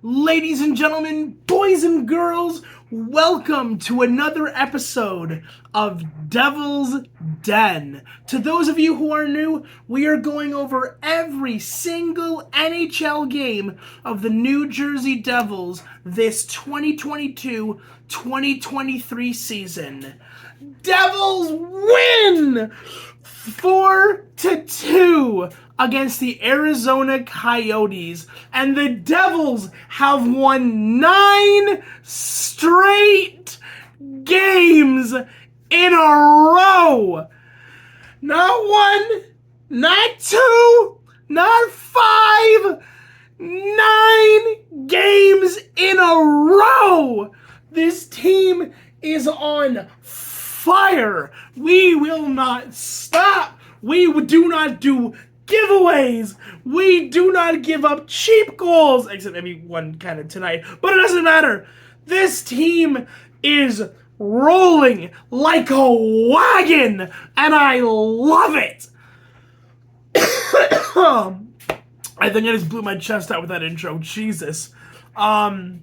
Ladies and gentlemen, boys and girls, welcome to another episode of Devil's Den. To those of you who are new, we are going over every single NHL game of the New Jersey Devils this 2022-2023 season. Devils win 4-2 against the Arizona Coyotes, and the Devils have won 9 straight games in a row. Not one, not two, not 5, 9 games in a row. This team is on fire. We will not stop. We do not do giveaways. We do not give up cheap goals, except maybe one kind of tonight, but it doesn't matter. This team is rolling like a wagon, and I love it. I think I just blew my chest out with that intro. Jesus. Like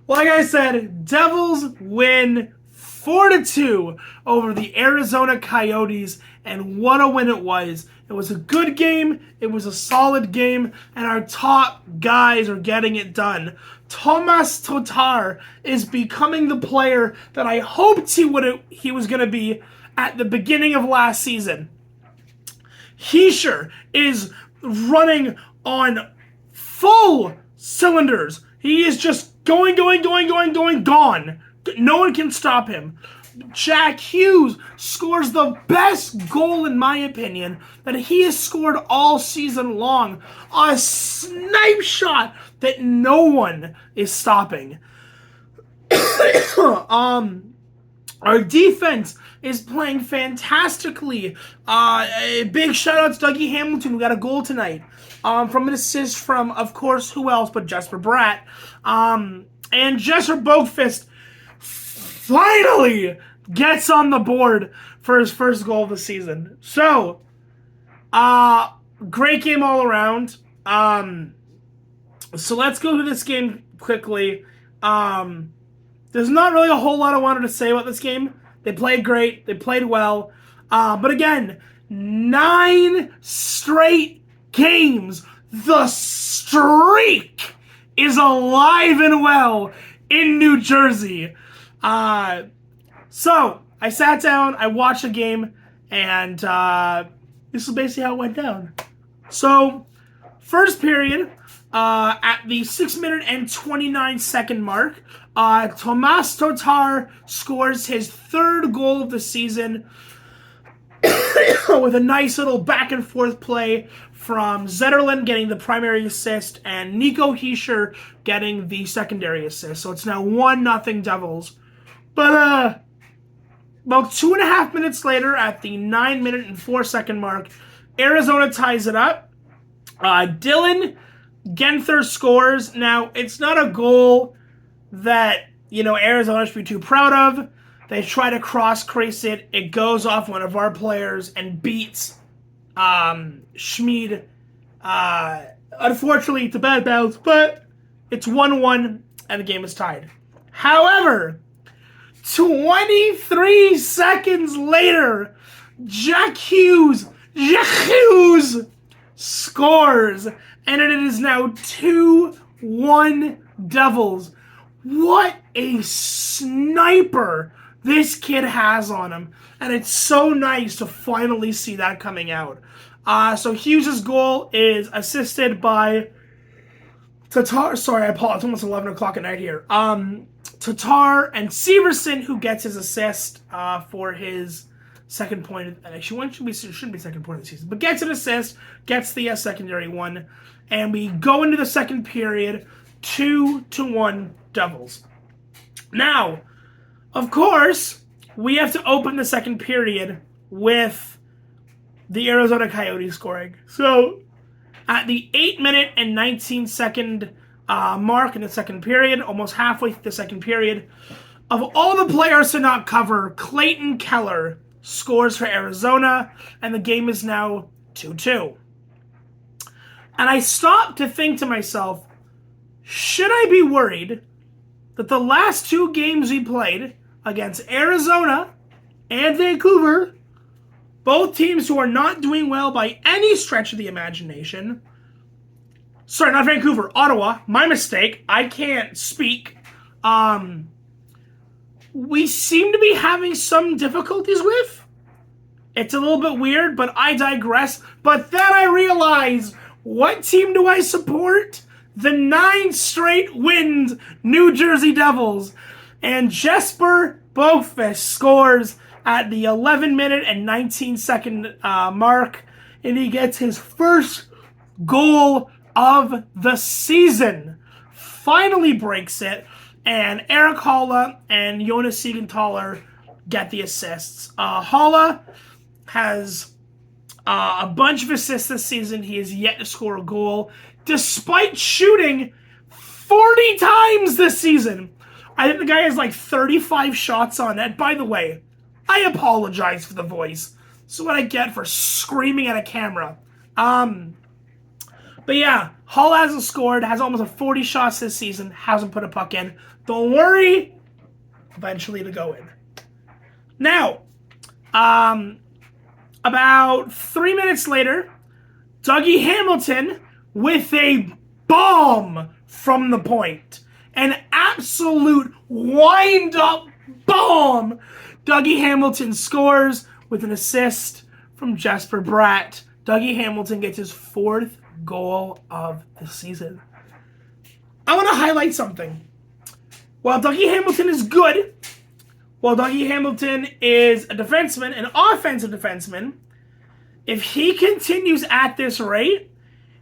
I said, Devils win 4-2 over the Arizona Coyotes, and what a win it was. It was a good game, it was a solid game, and our top guys are getting it done. Tomas Tatar is becoming the player that I hoped he was going to be at the beginning of last season. Hischier is running on full cylinders. He is just going, gone. No one can stop him. Jack Hughes scores the best goal, in my opinion, that he has scored all season long. A snipe shot that no one is stopping. Our defense is playing fantastically. A big shout out to Dougie Hamilton, who got a goal tonight. From an assist from, of course, who else but Jesper Bratt. And Jesper Boakfist finally gets on the board for his first goal of the season. So, great game all around. So let's go through this game quickly. There's not really a whole lot I wanted to say about this game. They played great. They played well. But again, 9 straight games. The streak is alive and well in New Jersey. So I sat down, I watched the game, and this is basically how it went down. So, first period, at the 6-minute and 29-second mark, Tomas Tatar scores his 3rd goal of the season with a nice little back and forth play from Zetterlund getting the primary assist and Nico Hischier getting the secondary assist. So it's now 1-0 Devils. But about 2.5 minutes later, at the 9-minute and 4-second mark, Arizona ties it up. Dylan Genther scores. Now, it's not a goal that, Arizona should be too proud of. They try to cross-crease it. It goes off one of our players and beats Schmid. Unfortunately, it's a bad bounce, but it's 1-1, and the game is tied. However, 23 seconds later, Jack Hughes scores, and it is now 2-1 Devils. What a sniper this kid has on him, and it's so nice to finally see that coming out. So Hughes' goal is assisted by Tatar. Sorry, I apologize. It's almost 11 o'clock at night here. Tatar and Severson, who gets his assist for his second point. Actually, one shouldn't be second point of the season, but gets an assist, gets the secondary one, and we go into the second period, 2-1 Devils. Now, of course, we have to open the second period with the Arizona Coyotes scoring. So, at the 8-minute and 19-second mark in the second period, almost halfway through the second period, of all the players to not cover, Clayton Keller scores for Arizona, and the game is now 2-2. And I stopped to think to myself, should I be worried that the last 2 games we played against Arizona and Vancouver, both teams who are not doing well by any stretch of the imagination. Sorry, not Vancouver, Ottawa. My mistake. I can't speak. We seem to be having some difficulties with. It's a little bit weird, but I digress. But then I realize, what team do I support? The 9 straight wins New Jersey Devils. And Jesper Boqvist scores at the 11-minute and 19-second mark. And he gets his first goal of the season. Finally breaks it. And Erik Haula and Jonas Siegenthaler get the assists. Haula has a bunch of assists this season. He has yet to score a goal, despite shooting 40 times this season. I think the guy has like 35 shots on net. By the way, I apologize for the voice. This is what I get for screaming at a camera. But yeah, Hull hasn't scored, has almost 40 shots this season, hasn't put a puck in. Don't worry, eventually to go in. Now, about 3 minutes later, Dougie Hamilton with a bomb from the point. An absolute wind-up bomb. Dougie Hamilton scores with an assist from Jesper Bratt. Dougie Hamilton gets his 4th goal of the season. I want to highlight something. While Dougie Hamilton is good, while Dougie Hamilton is a defenseman, an offensive defenseman, if he continues at this rate,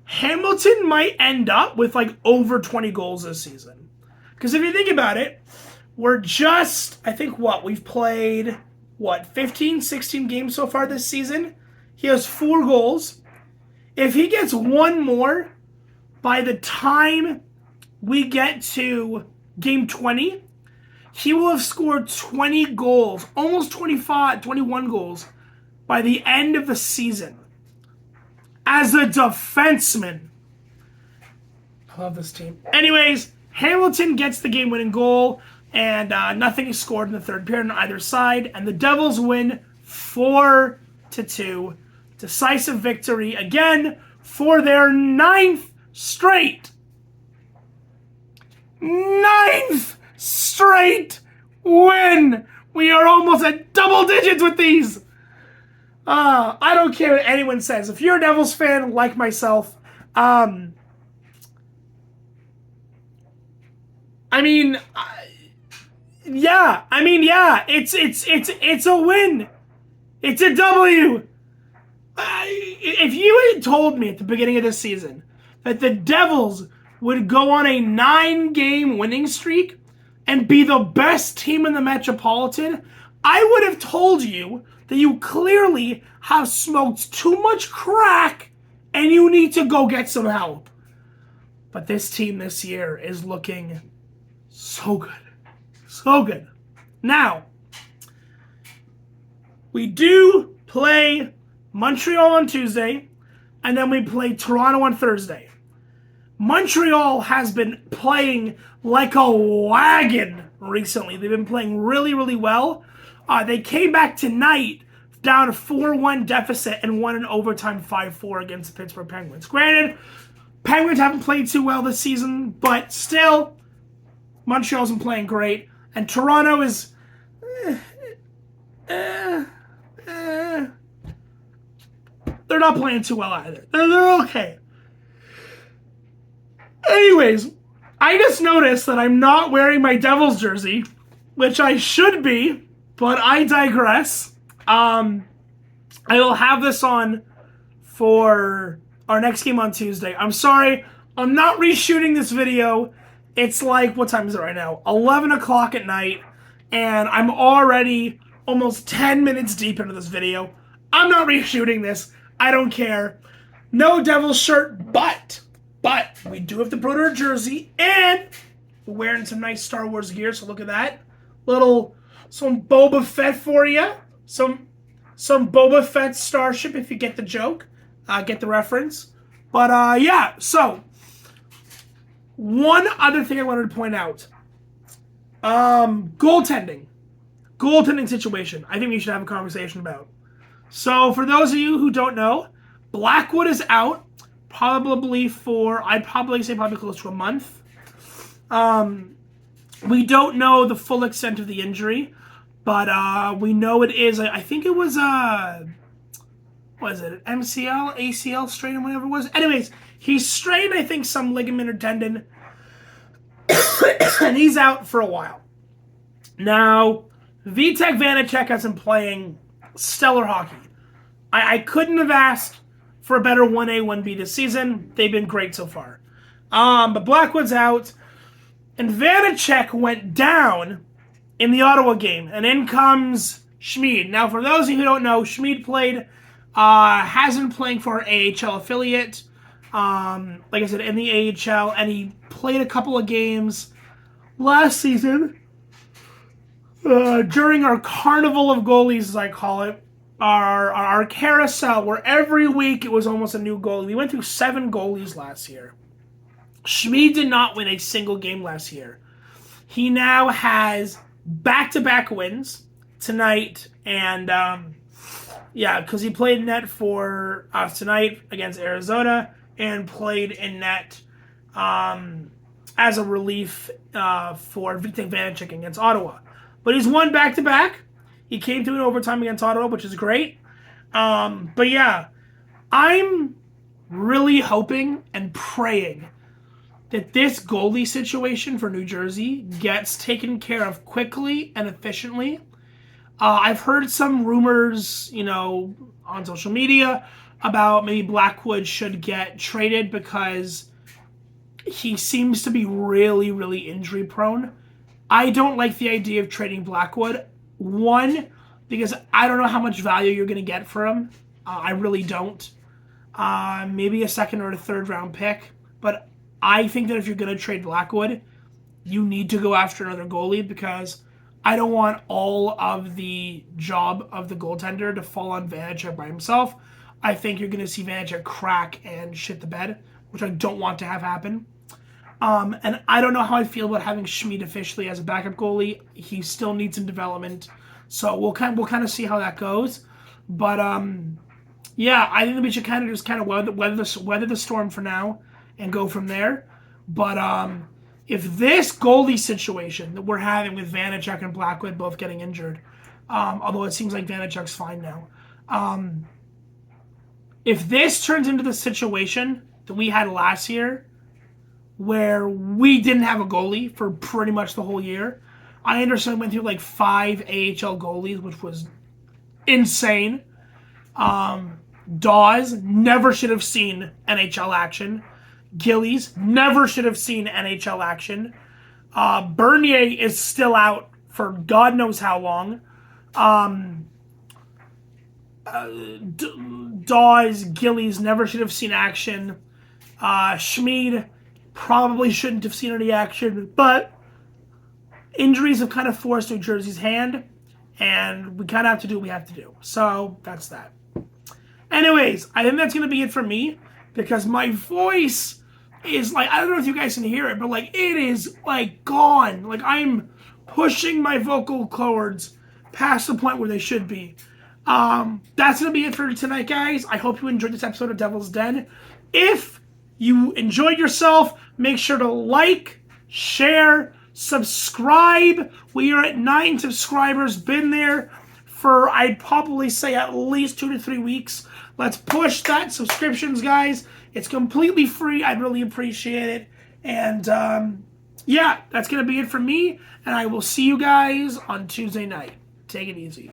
Hamilton might end up with like over 20 goals this season. Because if you think about it, we're just, I think we've played, 15, 16 games so far this season? He has 4 goals. If he gets 1 more by the time we get to game 20, he will have scored 20 goals, almost 25, 21 goals by the end of the season. As a defenseman. I love this team. Anyways, Hamilton gets the game-winning goal, and nothing is scored in the third period on either side, and the Devils win 4-2. Decisive victory again for their 9th straight. 9th straight win. We are almost at double digits with these. I don't care what anyone says. If you're a Devils fan like myself, it's a win. It's a W. If you had told me at the beginning of this season that the Devils would go on a 9-game winning streak and be the best team in the Metropolitan, I would have told you that you clearly have smoked too much crack and you need to go get some help. But this team this year is looking so good. So good. Now, we do play Montreal on Tuesday, and then we play Toronto on Thursday. Montreal has been playing like a wagon recently. They've been playing really, really well. They came back tonight down a 4-1 deficit and won in overtime 5-4 against the Pittsburgh Penguins. Granted, Penguins haven't played too well this season, but still, Montreal's been playing great. And Toronto is... They're not playing too well either. They're okay. Anyways, I just noticed that I'm not wearing my Devils jersey, which I should be, but I digress. I will have this on for our next game on Tuesday. I'm sorry, I'm not reshooting this video. It's like, what time is it right now? 11 o'clock at night, and I'm already almost 10 minutes deep into this video. I'm not reshooting this. I don't care. No Devils shirt, but we do have the Broder jersey, and we're wearing some nice Star Wars gear, so look at that. Some Boba Fett for you. Some Boba Fett starship, if you get the joke. Get the reference. But, yeah, so One other thing I wanted to point out. Goaltending. Goaltending situation. I think we should have a conversation about. So for those of you who don't know, Blackwood is out probably for, I'd probably say probably close to a month. We don't know the full extent of the injury, but we know it is, I think it was, what is it, an MCL, ACL strain, or whatever it was. Anyways, he's strained, I think, some ligament or tendon, and he's out for a while. Now, Vitek Vanacek has been playing stellar hockey. I couldn't have asked for a better 1A, 1B this season. They've been great so far. But Blackwood's out, and Vanacek went down in the Ottawa game, and in comes Schmid. Now, for those of you who don't know, Schmid has been playing for our AHL affiliate, like I said, in the AHL, and he played a couple of games last season during our carnival of goalies, as I call it, our carousel, where every week it was almost a new goalie. We went through 7 goalies last year. Schmid did not win a single game last year. He now has back-to-back wins tonight, and because he played net for us tonight against Arizona and played in net as a relief for Vitek Vanacek against Ottawa. But he's won back-to-back. He came through in overtime against Ottawa, which is great. But yeah, I'm really hoping and praying that this goalie situation for New Jersey gets taken care of quickly and efficiently. I've heard some rumors, on social media about maybe Blackwood should get traded because he seems to be really, really injury prone. I don't like the idea of trading Blackwood. One, because I don't know how much value you're going to get for him. I really don't. Maybe a second or a third round pick. But I think that if you're going to trade Blackwood, you need to go after another goalie, because I don't want all of the job of the goaltender to fall on Vanacek by himself. I think you're going to see Vanacek crack and shit the bed, which I don't want to have happen. And I don't know how I feel about having Schmid officially as a backup goalie. He still needs some development, so we'll kind of see how that goes. But I think that we should kind of weather the storm for now and go from there. But if this goalie situation that we're having with Vanacek and Blackwood both getting injured, although it seems like Vanacek's fine now, if this turns into the situation that we had last year, where we didn't have a goalie for pretty much the whole year. I understand we went through like 5 AHL goalies, which was insane. Dawes never should have seen NHL action. Gillies never should have seen NHL action. Bernier is still out for God knows how long. Dawes, Gillies never should have seen action. Schmid probably shouldn't have seen any action, but injuries have kind of forced New Jersey's hand, and we kind of have to do what we have to do. So that's that. Anyways, I think that's going to be it for me, because my voice is like, I don't know if you guys can hear it, but like it is like gone. Like I'm pushing my vocal cords past the point where they should be. That's going to be it for tonight, guys. I hope you enjoyed this episode of Devil's Den. If you enjoyed yourself, make sure to like, share, subscribe. We are at 9 subscribers. Been there for, I'd probably say, at least 2 to 3 weeks. Let's push that subscriptions, guys. It's completely free. I'd really appreciate it. And that's going to be it for me. And I will see you guys on Tuesday night. Take it easy.